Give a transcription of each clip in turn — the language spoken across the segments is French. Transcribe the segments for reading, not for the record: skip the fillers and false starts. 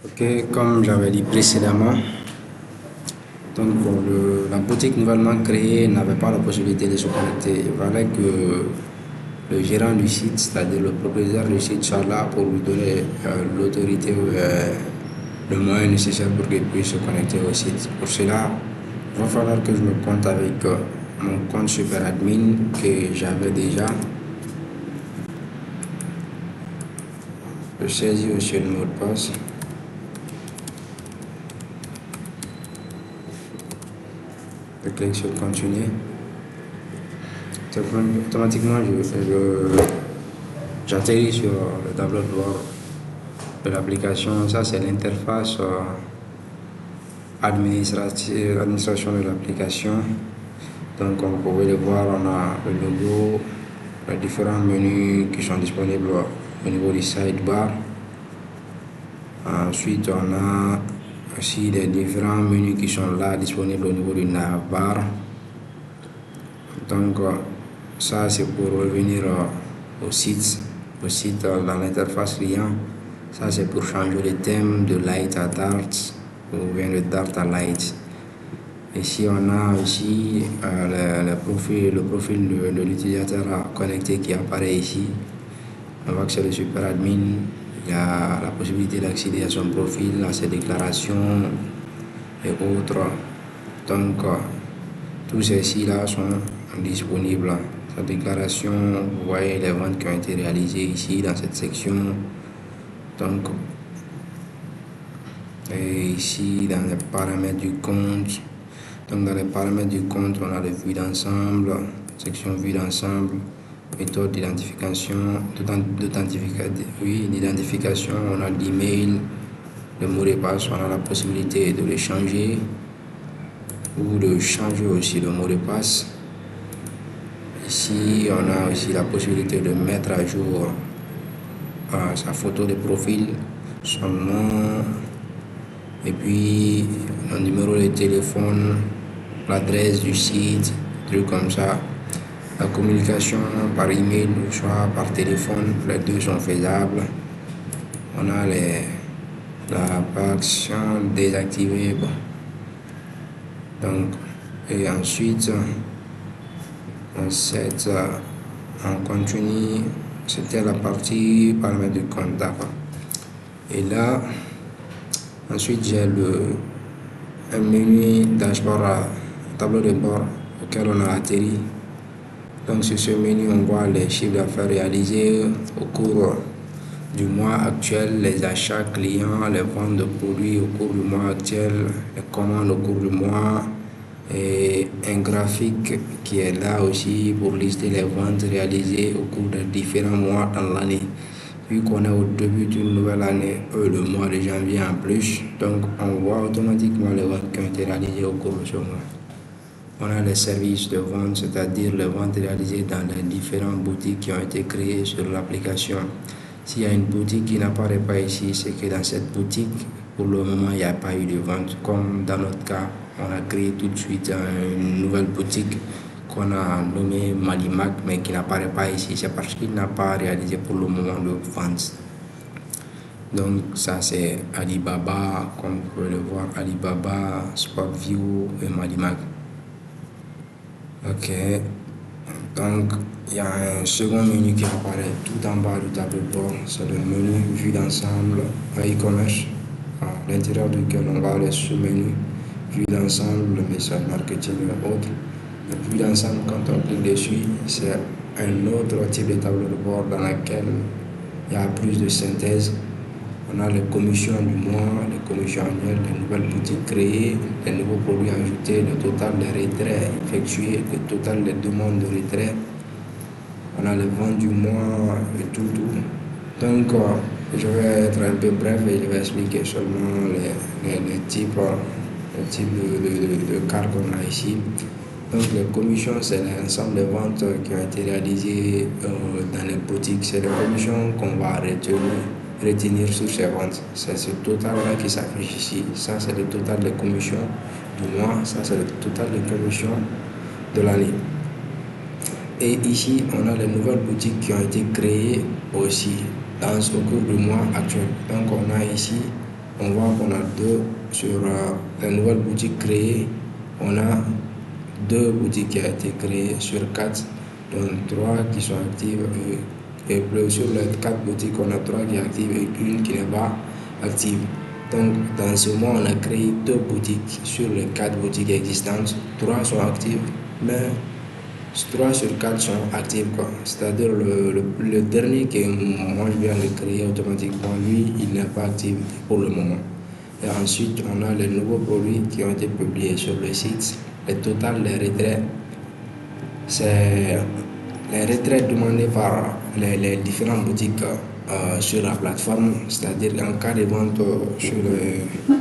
Ok, comme j'avais dit précédemment, donc pour la boutique nouvellement créée n'avait pas la possibilité de se connecter. Il fallait que le gérant du site, c'est-à-dire le propriétaire du site, soit là pour lui donner l'autorité, le moyen nécessaire pour qu'il puisse se connecter au site. Pour cela, il va falloir que je me compte avec mon compte super admin que j'avais déjà. Je saisis aussi le mot de passe. Je clique sur continuer. Automatiquement, j'atterris sur le tableau de bord de l'application. Ça, c'est l'interface administration de l'application. Donc, comme vous pouvez le voir, on a le logo, les différents menus qui sont disponibles au niveau du sidebar. Ensuite, on a aussi les différents menus qui sont là disponibles au niveau du navbar. Donc, ça, c'est pour revenir au site dans l'interface client. Ça, c'est pour changer le thème de light à dark ou bien de dark à light. Ici, on a aussi le profil de l'utilisateur connecté qui apparaît ici. On voit que c'est le super admin. Il y a la possibilité d'accéder à son profil, à ses déclarations et autres. Donc, tous ceux-ci-là sont disponibles. Sa déclaration, vous voyez les ventes qui ont été réalisées ici dans cette section. Donc, et ici dans les paramètres du compte. Donc, dans les paramètres du compte, on a le vue d'ensemble, section vue d'ensemble, méthode d'identification, d'identification, on a l'email, le mot de passe, on a la possibilité de le changer ou de changer aussi le mot de passe. Ici, on a aussi la possibilité de mettre à jour sa photo de profil, son nom, et puis le numéro de téléphone, l'adresse du site, trucs comme ça. La communication par email ou soit par téléphone, les deux sont faisables. On a la action désactivée. Donc, et ensuite, on continue. C'était la partie paramètres du contact. Et là, ensuite, j'ai un menu dashboard, tableau de bord auquel on a atterri. Donc, sur ce menu, on voit les chiffres d'affaires réalisés au cours du mois actuel, les achats clients, les ventes de produits au cours du mois actuel, les commandes au cours du mois, et un graphique qui est là aussi pour lister les ventes réalisées au cours de différents mois dans l'année. Vu qu'on est au début d'une nouvelle année, le mois de janvier en plus, donc on voit automatiquement les ventes qui ont été réalisées au cours de ce mois. On a les services de vente, c'est-à-dire les ventes réalisées dans les différentes boutiques qui ont été créées sur l'application. S'il y a une boutique qui n'apparaît pas ici, c'est que dans cette boutique, pour le moment, il n'y a pas eu de vente. Comme dans notre cas, on a créé tout de suite une nouvelle boutique qu'on a nommée Malimac, mais qui n'apparaît pas ici. C'est parce qu'il n'a pas réalisé pour le moment de vente. Donc ça, c'est Alibaba, comme vous pouvez le voir, Alibaba, Sportview et Malimac. Ok, donc il y a un second menu qui apparaît tout en bas du tableau de bord, c'est le menu vue d'ensemble e-commerce, à l'intérieur duquel on va aller sous-menu vue d'ensemble, le message marketing et autres. La vue d'ensemble, quand on clique dessus, c'est un autre type de tableau de bord dans lequel il y a plus de synthèse. On a les commissions du mois, les commissions annuelles, les nouvelles boutiques créées, les nouveaux produits ajoutés, le total des retraits effectués, le total des demandes de retrait. On a les ventes du mois et tout. Donc, je vais être un peu bref et je vais expliquer seulement les types de cartes qu'on a ici. Donc, les commissions, c'est l'ensemble des ventes qui ont été réalisées dans les boutiques. C'est les commissions qu'on va retenir sur ces ventes. C'est ce total-là qui s'affiche ici. Ça, c'est le total des commissions du mois. Ça, c'est le total des commissions de l'année. Et ici, on a les nouvelles boutiques qui ont été créées aussi au cours du mois actuel. Donc, on a ici on voit qu'on a sur la nouvelle boutique créée, on a 2 boutiques qui ont été créées sur 4, donc 3 qui sont actives et sur les 4 boutiques, on a 3 qui sont actives et une qui n'est pas active. Donc dans ce mois, on a créé 2 boutiques sur les 4 boutiques existantes. 3 sont actives, mais 3 sur 4 sont actives, quoi. C'est-à-dire le dernier que moi je viens de créer automatiquement, lui, il n'est pas actif pour le moment. Et ensuite, on a les nouveaux produits qui ont été publiés sur le site. Le total des retraits, c'est les retraits demandés par les différentes boutiques sur la plateforme, c'est-à-dire en cas de vente sur les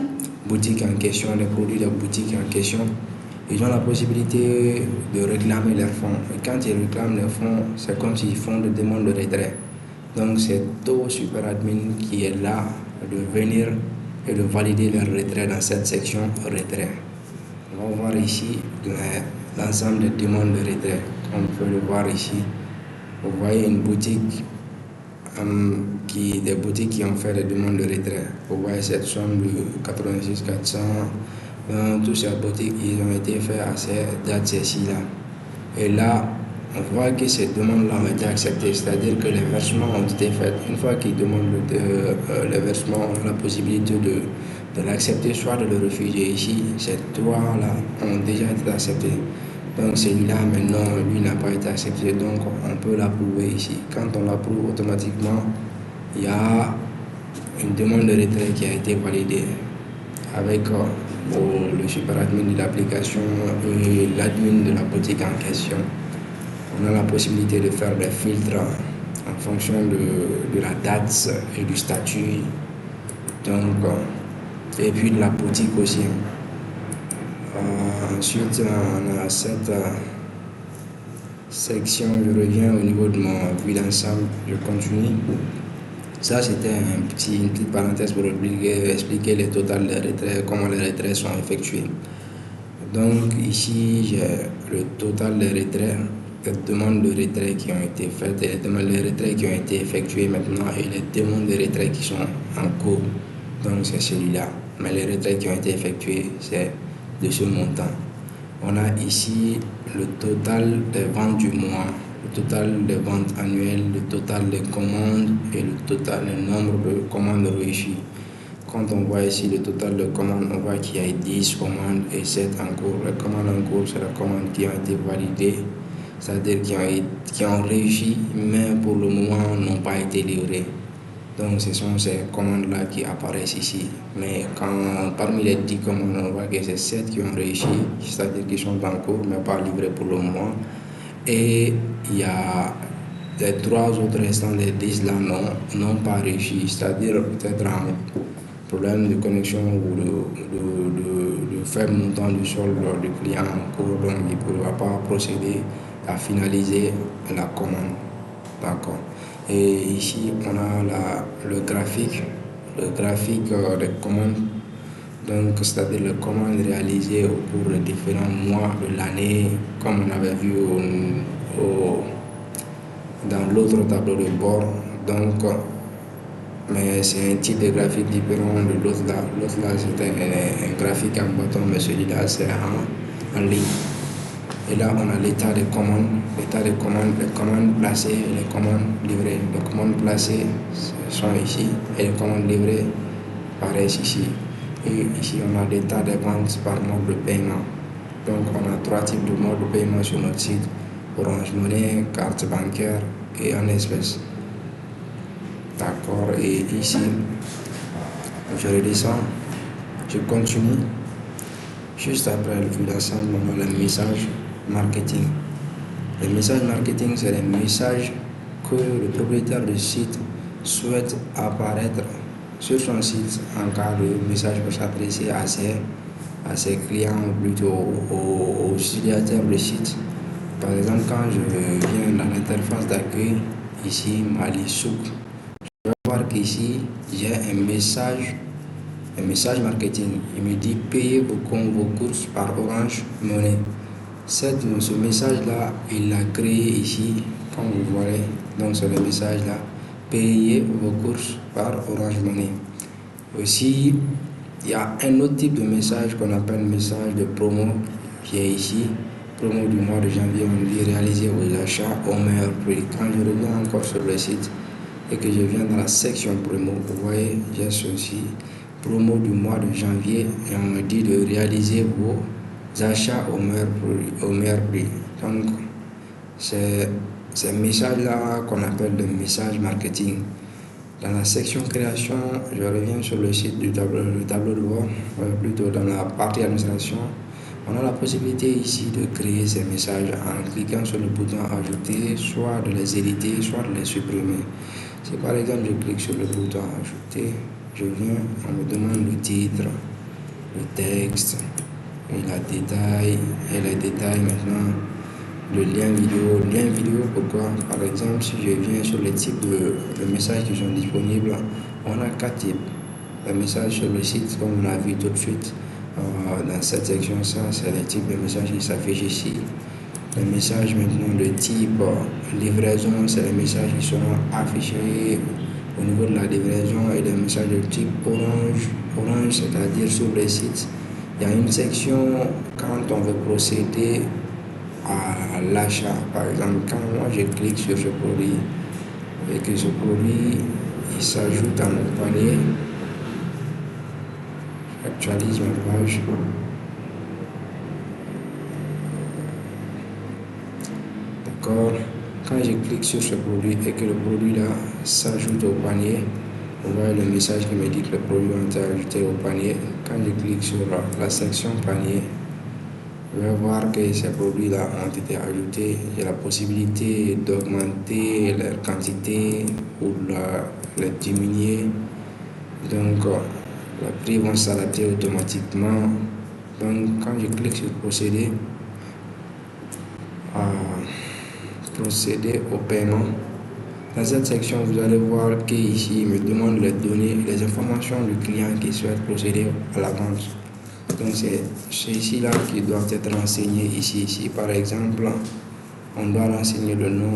boutiques en question, les produits de la boutique en question, ils ont la possibilité de réclamer leurs fonds. Et quand ils réclament leurs fonds, c'est comme s'ils font des demandes de retrait. Donc c'est Tao Super Admin qui est là de venir et de valider leur retrait dans cette section retrait. On va voir ici l'ensemble des demandes de retrait. Comme on peut le voir ici, vous voyez une boutique des boutiques qui ont fait des demandes de retrait. Vous voyez cette somme de 86 400. Toutes ces boutiques, ils ont été faits à ces dates-ci là. Et là, on voit que ces demandes-là ont été acceptées, c'est-à-dire que les versements ont été faits. Une fois qu'ils demandent les versements, on a la possibilité de l'accepter, soit de le refuser. Ici, ces 3-là ont déjà été acceptés. Donc celui-là, maintenant, lui n'a pas été accepté, donc on peut l'approuver ici. Quand on l'approuve automatiquement, il y a une demande de retrait qui a été validée avec le super admin de l'application et l'admin de la boutique en question. On a la possibilité de faire des filtres en fonction de la date et du statut, donc, et puis de la boutique aussi. Ensuite, on a cette section, je reviens au niveau de mon vue d'ensemble, je continue. Ça, c'était une petite parenthèse pour expliquer les totals des retraits, comment les retraits sont effectués. Donc ici, j'ai le total des retraits, les demandes de retrait qui ont été faites, et les demandes de retrait qui ont été effectuées maintenant et les demandes de retrait qui sont en cours. Donc c'est celui-là. Mais les retraits qui ont été effectués, c'est de ce montant. On a ici le total des ventes du mois, le total des ventes annuelles, le total des commandes et le nombre de commandes réussies. Quand on voit ici le total de commandes, on voit qu'il y a 10 commandes et 7 en cours. Les commandes en cours, c'est les commandes qui ont été validées, c'est-à-dire qui ont réussi, mais pour le moment n'ont pas été livrées. Donc ce sont ces commandes-là qui apparaissent ici. Mais parmi les 10 commandes, on voit que c'est 7 qui ont réussi, c'est-à-dire qui sont en cours, mais pas livrées pour le moment. Et il y a les 3 autres restants des 10 là n'ont pas réussi, c'est-à-dire peut-être un problème de connexion ou de faible montant du solde du client en cours, donc il ne pourra pas procéder à finaliser la commande. D'accord. Et ici, on a le graphique des commandes, donc c'est-à-dire les commandes réalisées au cours des différents mois de l'année, comme on avait vu dans l'autre tableau de bord. Donc, mais c'est un type de graphique différent de l'autre là. L'autre là, c'était un graphique en bâton, mais celui-là, c'est en ligne. Et là, on a l'état des commandes, les commandes placées et les commandes livrées. Les commandes placées sont ici et les commandes livrées paraissent ici. Et ici, on a l'état des ventes par mode de paiement. Donc, on a 3 types de modes de paiement sur notre site: Orange Money, carte bancaire et en espèces. D'accord. Et ici, je redescends, je continue. Juste après le vue d'ensemble, on a le message marketing. Les messages marketing, c'est les messages que le propriétaire du site souhaite apparaître sur son site en cas de message pour s'adresser à ses clients ou plutôt aux utilisateurs du site. Par exemple, quand je viens dans l'interface d'accueil, ici, Mali Souk, je vais voir qu'ici, j'ai un message marketing. Il me dit payez vos courses par Orange Money. Ce message-là, il l'a créé ici, comme vous voyez. Donc, c'est le message-là. Payez vos courses par Orange Money. Aussi, il y a un autre type de message qu'on appelle message de promo qui est ici. Promo du mois de janvier, on dit réaliser vos achats au meilleur prix. Quand je reviens encore sur le site et que je viens dans la section promo, vous voyez, j'ai ceci, promo du mois de janvier, et on me dit de réaliser vos achats au meilleur prix. Donc, c'est ces messages-là qu'on appelle des messages marketing. Dans la section création, je reviens sur le site du tableau de bord, plutôt dans la partie administration. On a la possibilité ici de créer ces messages en cliquant sur le bouton ajouter, soit de les éditer, soit de les supprimer. Si par exemple je clique sur le bouton ajouter, je viens, on me demande le titre, le texte, et les détails maintenant. Le lien vidéo, pourquoi? Par exemple, si je viens sur les types de messages qui sont disponibles, on a 4 types. Les messages sur le site, comme on a vu tout de suite, dans cette section, ça, c'est les types de messages qui s'affichent ici. Les messages maintenant de type livraison, c'est les messages qui seront affichés au niveau de la livraison, et les messages de type orange, c'est-à-dire sur les sites. Il y a une section quand on veut procéder à l'achat. Par exemple, quand moi je clique sur ce produit et que ce produit il s'ajoute à mon panier, j'actualise ma page. D'accord. Quand je clique sur ce produit et que le produit là s'ajoute au panier, vous voyez le message qui me dit que le produit a été ajouté au panier. Quand je clique sur la section panier, je vais voir que ces produits-là ont été ajoutés. J'ai la possibilité d'augmenter leur quantité ou de les diminuer. Donc, les prix vont s'adapter automatiquement. Donc, quand je clique sur procéder au paiement, dans cette section, vous allez voir qu'ici, il me demande les données, les informations du client qui souhaite procéder à la vente. Donc c'est ici là qui doivent être renseignés ici. Par exemple, on doit renseigner le nom,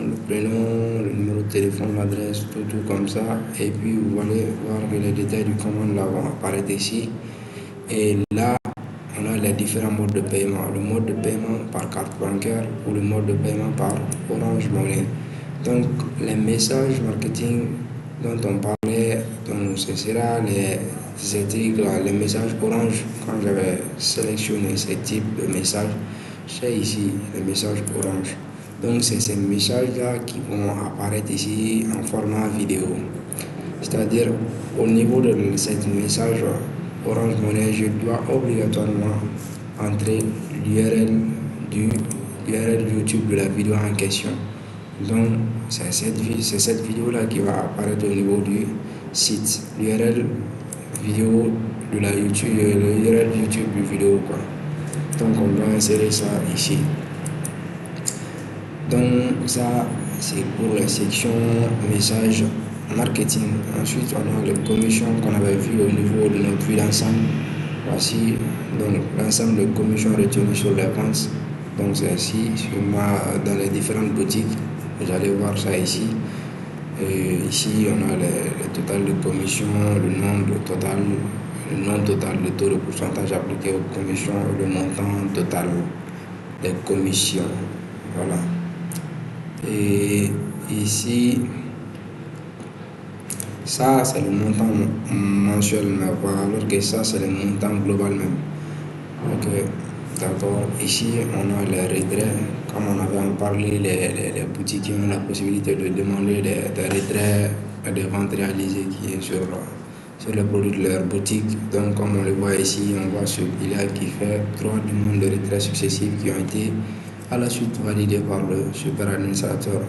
le prénom, le numéro de téléphone, l'adresse, tout comme ça. Et puis vous allez voir que les détails du commande là vont apparaître ici. Et là, on a les différents modes de paiement. Le mode de paiement par carte bancaire ou le mode de paiement par Orange Money. Donc les messages marketing dont on parlait, donc ce sera les messages orange. Quand j'avais sélectionné ce type de message, c'est ici les messages orange. Donc c'est ces messages-là qui vont apparaître ici en format vidéo. C'est-à-dire au niveau de ce message Orange Money, je dois obligatoirement entrer l'URL YouTube de la vidéo en question. Donc c'est cette vidéo-là qui va apparaître au niveau du site. L'URL vidéo de la YouTube, l'URL YouTube du vidéo quoi. Donc on doit insérer ça ici. Donc ça c'est pour la section message marketing. Ensuite on a les commissions qu'on avait vu au niveau de notre vue d'ensemble. Voici donc l'ensemble de commissions retenues sur les ventes. Donc c'est ici dans les différentes boutiques. Vous allez voir ça ici. Et ici, on a le total de commissions, le nombre total, le taux de pourcentage appliqué aux commissions et le montant total des commissions. Voilà. Et ici, ça c'est le montant mensuel, alors que ça c'est le montant global même. Ok. D'accord. Ici, on a les retraits. Comme on avait en parlé, les boutiques ont la possibilité de demander des retraits et des ventes réalisées qui est sur les produits de leur boutique. Donc, comme on le voit ici, on voit ce qu'il qui fait 3 demandes de retrait successives qui ont été à la suite validées par le super administrateur.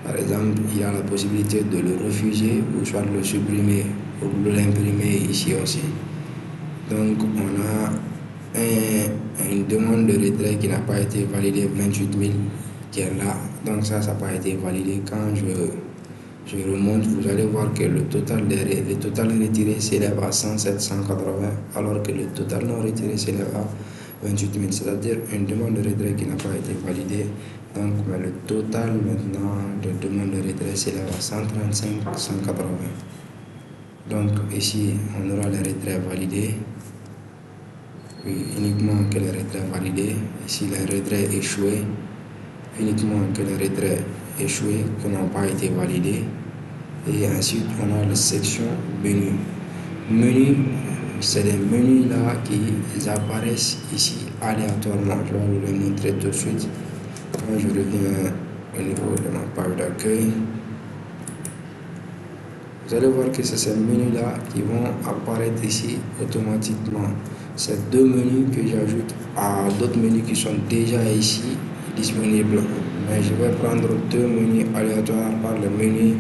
Par exemple, il y a la possibilité de le refuser ou soit de le supprimer ou de l'imprimer ici aussi. Donc, on a une demande de retrait qui n'a pas été validée, 28 000 qui est là. Donc ça n'a pas été validé. Quand je remonte, vous allez voir que le total retiré s'élève à 107,180 alors que le total non retiré s'élève à 28 000. C'est-à-dire une demande de retrait qui n'a pas été validée. Donc le total maintenant de demande de retrait s'élève à 135,180. Donc ici, on aura les retraits validés. Oui, uniquement que les retraits validés. Ici, les retraits échoués. Uniquement que les retraits échoués qui n'ont pas été validés. Et ensuite, on a la section menu. Menu, c'est les menus là qui apparaissent ici aléatoirement. Je vais vous les montrer tout de suite. Quand je reviens au niveau de ma page d'accueil, vous allez voir que c'est ces menus-là qui vont apparaître ici automatiquement. C'est deux menus que j'ajoute à d'autres menus qui sont déjà ici disponibles. Mais je vais prendre deux menus aléatoires par le menu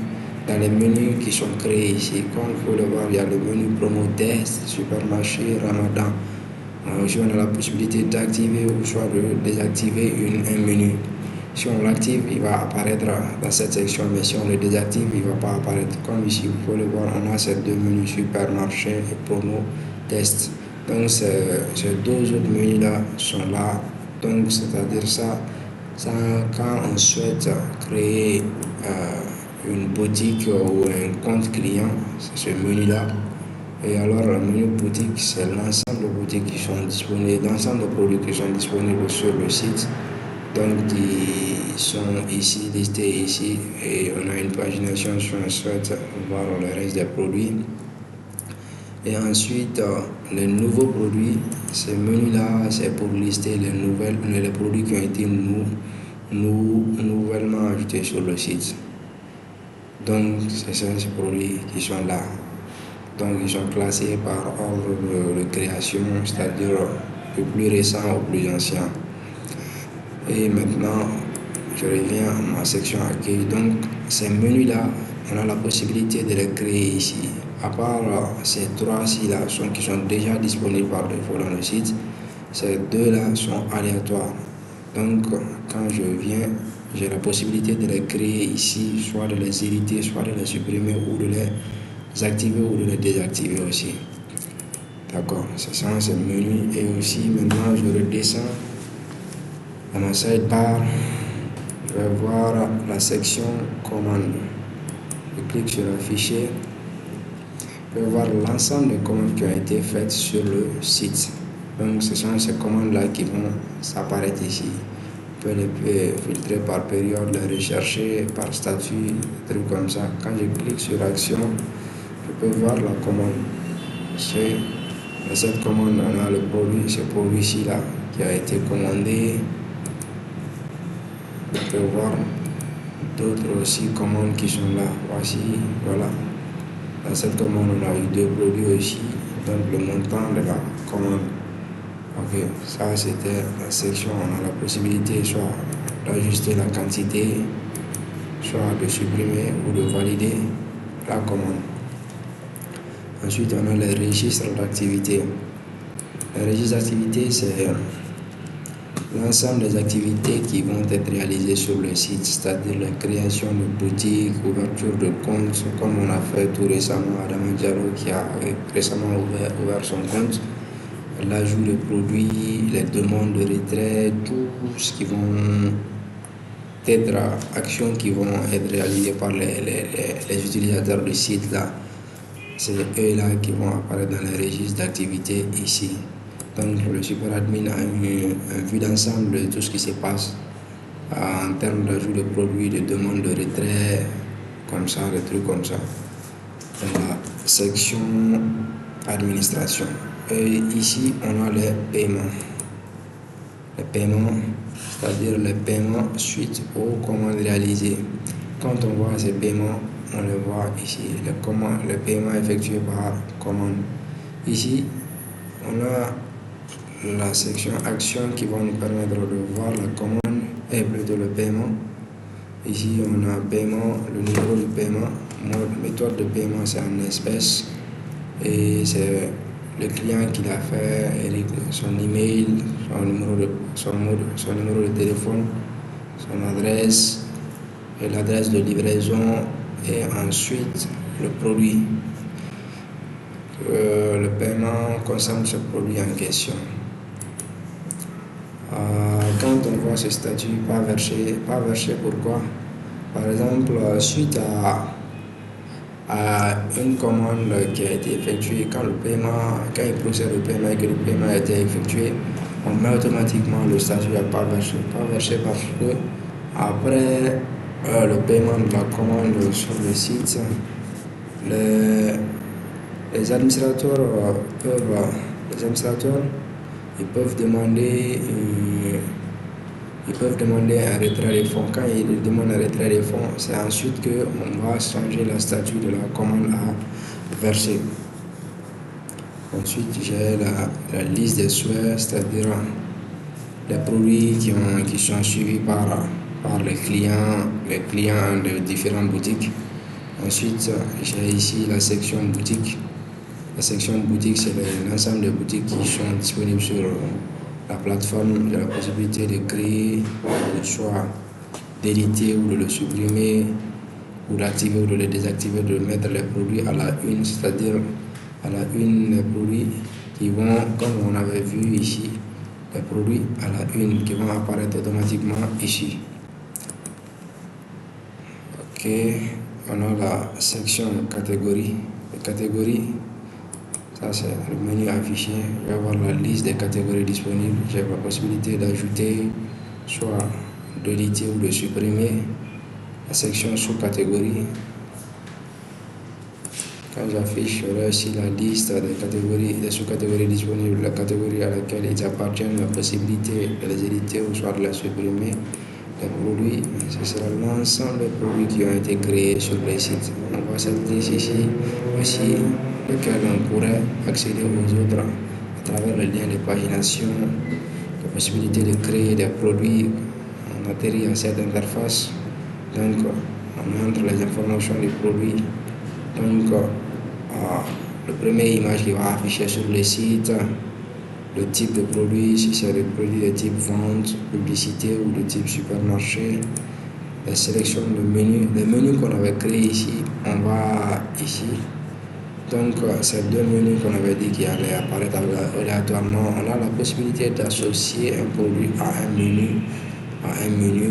dans les menus qui sont créés ici. Comme vous pouvez le voir, il y a le menu promo test, supermarché, Ramadan. Ici, on a la possibilité d'activer ou soit de désactiver un menu. Si on l'active, il va apparaître dans cette section, mais si on le désactive, il ne va pas apparaître. Comme ici, vous pouvez le voir, on a ces deux menus supermarché et promo test. Donc, ces deux autres menus-là sont là. Donc, c'est-à-dire ça, quand on souhaite créer une boutique ou un compte client, c'est ce menu-là. Et alors, le menu boutique, c'est l'ensemble de boutiques qui sont disponibles, l'ensemble de produits qui sont disponibles sur le site. Donc, qui sont ici, listés ici. Et on a une pagination si on souhaite voir le reste des produits. Et ensuite, les nouveaux produits, ces menus-là, c'est pour lister les produits qui ont été nouvellement ajoutés sur le site. Donc, c'est ça, ces produits qui sont là. Donc, ils sont classés par ordre de création, c'est-à-dire du plus récent au plus ancien. Et maintenant, je reviens à ma section accueil. Donc, ces menus-là, on a la possibilité de les créer ici. À part ces trois-ci là qui sont déjà disponibles par défaut dans le site, ces deux-là sont aléatoires. Donc, quand je viens, j'ai la possibilité de les créer ici, soit de les éditer, soit de les supprimer ou de les activer ou de les désactiver aussi. D'accord, c'est ça, c'est le menu. Et aussi, maintenant, je redescends dans ma sidebar. Je vais voir la section commande. Je clique sur le fichier. Je vais voir l'ensemble des commandes qui ont été faites sur le site. Donc, ce sont ces commandes-là qui vont s'apparaître ici. Je peux les filtrer par période, les rechercher par statut, des trucs comme ça. Quand je clique sur action, je peux voir la commande. Dans cette commande, on a le produit, ce produit-ci là qui a été commandé. Je peux voir d'autres aussi commandes qui sont là. Voici, voilà. Dans cette commande, on a eu deux produits aussi. Donc le montant de la commande. Ok, ça c'était la section. On a la possibilité soit d'ajuster la quantité, soit de supprimer ou de valider la commande. Ensuite, on a les registres d'activité. Les registres d'activité, c'est l'ensemble des activités qui vont être réalisées sur le site, c'est-à-dire la création de boutiques, ouverture de comptes, comme on a fait tout récemment, Adama Diallo qui a récemment ouvert son compte, l'ajout de produits, les demandes de retrait, tout ce qui vont être actions qui vont être réalisées par les utilisateurs du site là. C'est eux-là qui vont apparaître dans les registres d'activité ici. Donc le super admin a une vue d'ensemble de tout ce qui se passe en termes d'ajout de produits, de demande de retrait, comme ça, des trucs comme ça. Dans la section administration. Et ici, on a les paiements. Les paiements, c'est-à-dire les paiements suite aux commandes réalisées. Quand on voit ces paiements, on le voit ici, les paiements effectués par commande. Ici, on a la section action qui va nous permettre de voir la commande et plutôt le paiement. Ici, on a paiement, le numéro de paiement, méthode de paiement, c'est en espèces et c'est le client qui l'a fait, son email, son numéro de téléphone, son adresse et l'adresse de livraison et ensuite le produit. Le paiement concerne ce produit en question. Quand on voit ce statut pas versé, pourquoi? Par exemple, suite à à une commande qui a été effectuée. Quand il procède au paiement et que le paiement a été effectué, on met automatiquement le statut à pas versé. Pas versé parce que après le paiement de la commande sur le site, les, les administrateurs ils peuvent demander un retrait des fonds. Quand ils demandent un retrait des fonds, c'est ensuite qu'on va changer la statut de la commande à verser. Ensuite, j'ai la liste des souhaits, c'est-à-dire les produits qui sont suivis par les clients de différentes boutiques. Ensuite, j'ai ici la section boutique. La section boutique, c'est l'ensemble des boutiques qui sont disponibles sur la plateforme. J'ai la possibilité de créer, soit d'éditer ou de le supprimer, ou d'activer ou de le désactiver, de mettre les produits à la une, c'est-à-dire à la une les produits qui vont, comme on avait vu ici, les produits à la une qui vont apparaître automatiquement ici. Ok, on a la section catégorie. Les catégories, ça c'est le menu affiché. Je vais avoir la liste des catégories disponibles. J'ai la possibilité d'ajouter, soit d'éditer ou de supprimer. La section sous-catégorie. Quand j'affiche, j'aurai aussi la liste des catégories, des sous-catégories disponibles, la catégorie à laquelle ils appartiennent, la possibilité de les éditer ou soit de les supprimer. Les produits, ce sera l'ensemble des produits qui ont été créés sur les sites. On voit cette liste ici aussi, lequel on pourrait accéder aux autres à travers le lien de pagination, la possibilité de créer des produits. On atterrit à cette interface, donc on entre les informations du produit. Donc, le premier image qui va afficher sur le site, le type de produit, si c'est le produit de type vente, publicité ou de type supermarché, la sélection de menus. Les menus qu'on avait créés ici, on va ici. Donc, ces deux menus qu'on avait dit qui allaient apparaître aléatoirement, on a la possibilité d'associer un produit à un menu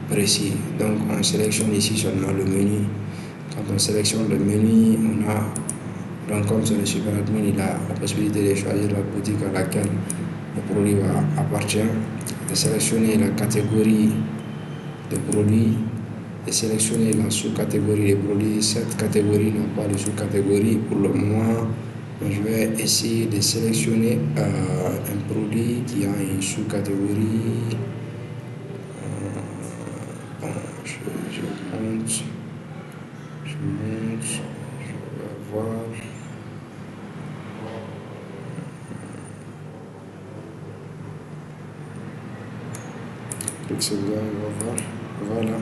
précis. Donc, on sélectionne ici seulement le menu. Quand on sélectionne le menu, on a, donc comme c'est le super admin, il a la possibilité de choisir la boutique à laquelle le produit appartient, de sélectionner la catégorie de produits, de sélectionner la sous-catégorie des produits. Cette catégorie n'a pas de sous-catégorie pour le moment. Je vais essayer de sélectionner un produit qui a une sous-catégorie. Je monte, je vais voir. On va voir. Voilà.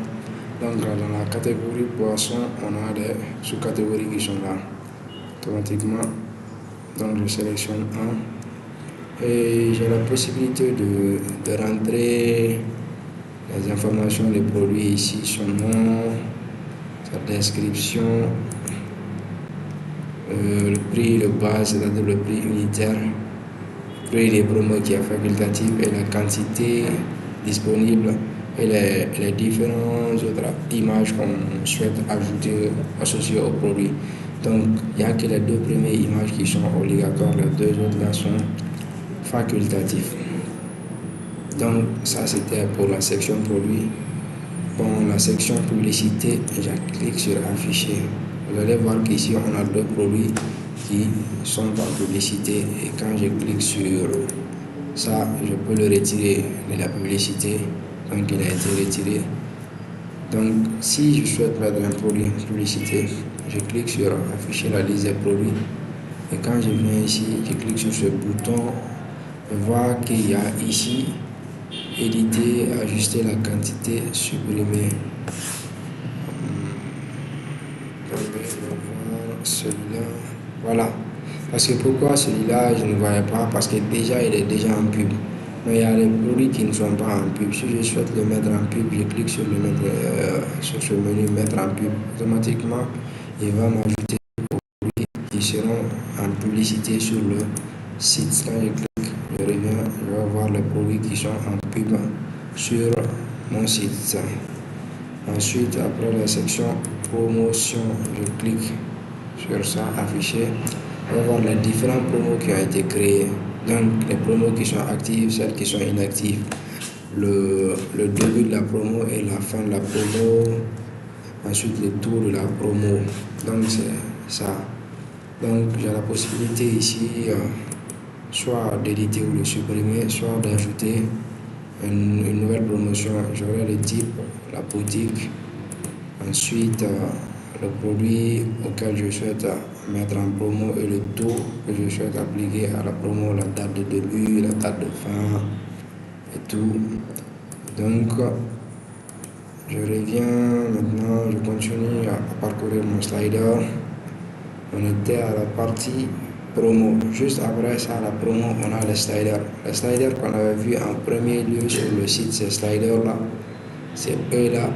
Donc dans la catégorie poisson, on a des sous-catégories qui sont là automatiquement. Donc je sélectionne un et j'ai la possibilité de rentrer les informations des produits ici, son nom, sa description, le prix de base, c'est-à-dire le prix unitaire, le prix des promos qui est facultatif et la quantité disponible et les différentes autres images qu'on souhaite ajouter associées au produit. Donc il n'y a que les deux premières images qui sont obligatoires, les deux autres là sont facultatifs. Donc ça c'était pour la section produit. Dans la section publicité, je clique sur afficher. Vous allez voir qu'ici on a deux produits qui sont en publicité et quand je clique sur ça, je peux le retirer de la publicité. Donc il a été retiré. Donc si je souhaite mettre un produit en publicité, je clique sur afficher la liste des produits et quand je viens ici, je clique sur ce bouton, je vois qu'il y a ici éditer, ajuster la quantité, supprimer. Celui-là, voilà. Parce que pourquoi celui-là je ne voyais pas? Parce que déjà il est déjà en pub. Mais il y a les produits qui ne sont pas en pub. Si je souhaite le mettre en pub, je clique sur sur ce menu mettre en pub. Automatiquement, il va m'ajouter des produits qui seront en publicité sur le site. Quand je clique, je reviens, je vais voir les produits qui sont en pub sur mon site. Ensuite, après la section promotion, je clique sur ça affiché, on va voir les différents promos qui ont été créés. Donc les promos qui sont actives, celles qui sont inactives, le début de la promo et la fin de la promo, ensuite le tour de la promo. Donc c'est ça. Donc j'ai la possibilité ici soit d'éditer ou de supprimer, soit d'ajouter une nouvelle promotion. J'aurai le type, la boutique, ensuite le produit auquel je souhaite mettre en promo et le taux que je souhaite appliquer à la promo, la date de début, la date de fin et tout. Donc je reviens maintenant, je continue à parcourir mon slider. On était à la partie promo. Juste après ça, la promo, on a les sliders. Les sliders qu'on avait vu en premier lieu sur le site, ces sliders-là, c'est eux-là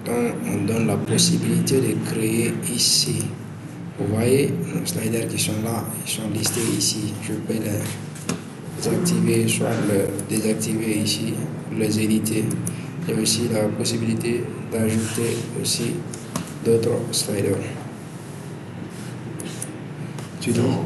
dont on donne la possibilité de créer ici. Vous voyez, nos sliders qui sont là, ils sont listés ici. Je peux les activer, soit les désactiver ici, les éditer. Il y a aussi la possibilité d'ajouter aussi d'autres sliders. Tu vois?